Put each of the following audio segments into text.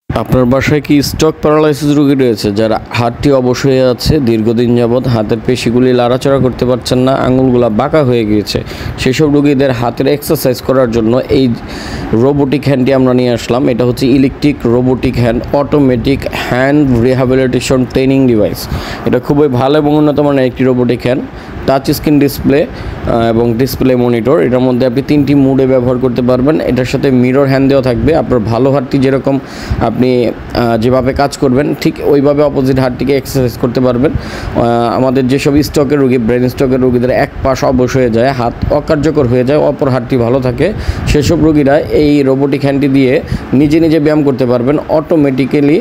আপনার বাসায় কি স্ট্রোক প্যারালাইসিস রোগী রয়েছে যারা হাতটি অবশ হয়ে আছে, দীর্ঘদিন যাবৎ হাতের পেশিগুলি লাড়াচাড়া করতে পারছেন না, আঙুলগুলো বাঁকা হয়ে গিয়েছে? সেসব রোগীদের হাতের এক্সারসাইজ করার জন্য এই রোবোটিক হ্যান্ডটি আমরা নিয়ে আসলাম। এটা হচ্ছে electric robotic hand, automatic hand rehabilitation training device. এটা খুবই ভালো এবং উন্নত মানের একটি robotic hand, touch screen display এবং ডিসপ্লে মনিটর। এটার মধ্যে আপনি 3টি মুডে ব্যবহার করতে পারবেন। এটার সাথে মিরর হ্যান্ড দেওয়া থাকবে। আপনার ভালো হাতটি যেরকম আপনি যেভাবে কাজ করবেন ঠিক ওইভাবে অপোজিট হাতটিকে এক্সারসাইজ করতে পারবেন। আমাদের যেসব স্ট্রোকের রোগী, ব্রেন স্ট্রোকের রোগীদের এক পাশ অবশ হয়ে যায়, হাত অকার্যকর হয়ে যায়, অপর হাতটি ভালো থাকে, সেসব রোগীরা এই রোবোটিক হ্যান্ডটি দিয়ে নিজে নিজে ব্যায়াম করতে পারবেন। অটোমেটিক্যালি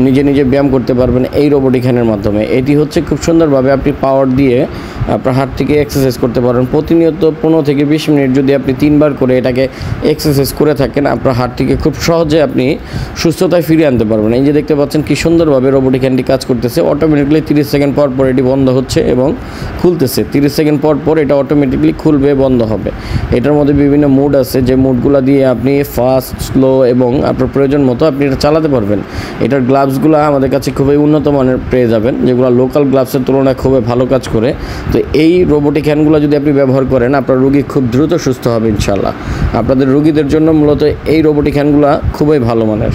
নিজে নিজে ব্যায়াম করতে পারবেন এই রোবোটিক হ্যান্ডের মাধ্যমে। এটি হচ্ছে খুব সুন্দরভাবে আপনি পাওয়ার দিয়ে আপনার হাতটিকে এক্সারসাইজ করতে পারেন। প্রতিনিয়ত 15 থেকে 20 মিনিট যদি আপনি 3 বার করে এটাকে এক্সারসাইজ করে থাকেন, আপনার হাতটিকে খুব সহজে আপনি সুস্থতায় ফিরিয়ে আনতে পারবেন। এই যে দেখতে পাচ্ছেন কি সুন্দরভাবে রোবোটিক হ্যান্ডটি কাজ করতেছে। অটোমেটিক্যালি 30 সেকেন্ড পর পর এটি বন্ধ হচ্ছে এবং খুলতেছে। 30 সেকেন্ড পর পর এটা অটোমেটিক্যালি খুলবে, বন্ধ হবে। এটার মধ্যে বিভিন্ন মুড আছে, যে মুডগুলো দিয়ে আপনি ফাস্ট, স্লো এবং আপনার প্রয়োজন মতো আপনি এটা চালাতে পারবেন। এটার গ্লাভসগুলো আমাদের কাছে খুবই উন্নত মানের পেয়ে যাবেন, যেগুলো লোকাল গ্লাভসের তুলনায় খুবই ভালো কাজ করে। তো এই রোবোটিক হ্যান্ডগুলো যদি আপনি ব্যবহার করেন, আপনার রোগী খুব দ্রুত সুস্থ হবে ইনশাল্লাহ। আপনাদের রোগীদের জন্য মূলত এই রোবোটিক হ্যান্ডগুলো খুবই ভালো মানের।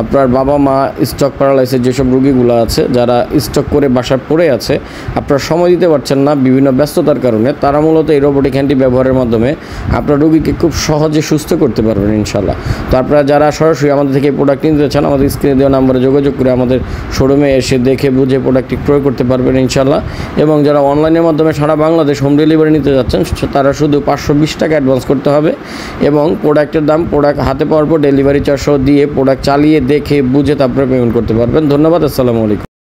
আপনার বাবা মা স্ট্রোক প্যারালাইসিস যেসব রোগীগুলো আছে, যারা স্ট্রোক করে বাসায় পড়ে আছে, আপনারা সময় দিতে পারছেন না বিভিন্ন ব্যস্ততার কারণে, তারা মূলত এই রোবোটিক হ্যান্ডটি ব্যবহারের মাধ্যমে আপনার রোগীকে খুব সহজে সুস্থ করতে পারবেন ইনশাল্লাহ। তো আপনারা যারা সরাসরি আমাদের থেকে প্রোডাক্ট নিতে চান, আমাদের স্ক্রিনে দেওয়া নাম্বারে যোগাযোগ করে আমাদের শোরুমে এসে দেখে বুঝে প্রোডাক্টটি ক্রয় করতে পারবেন ইনশাল্লাহ। এবং যারা অনলাইনের মাধ্যমে সারা বাংলাদেশ হোম ডেলিভারি নিতে যাচ্ছেন, তারা শুধু 520 টাকা অ্যাডভান্স করতে হবে এবং প্রোডাক্টের দাম প্রোডাক্ট হাতে পাওয়ার পর ডেলিভারি চার্জ দিয়ে প্রোডাক্ট চালিয়ে দেখে বুঝে তারপরে পেমেন্ট করতে পারবেন। ধন্যবাদ। আসসালামু আলাইকুম।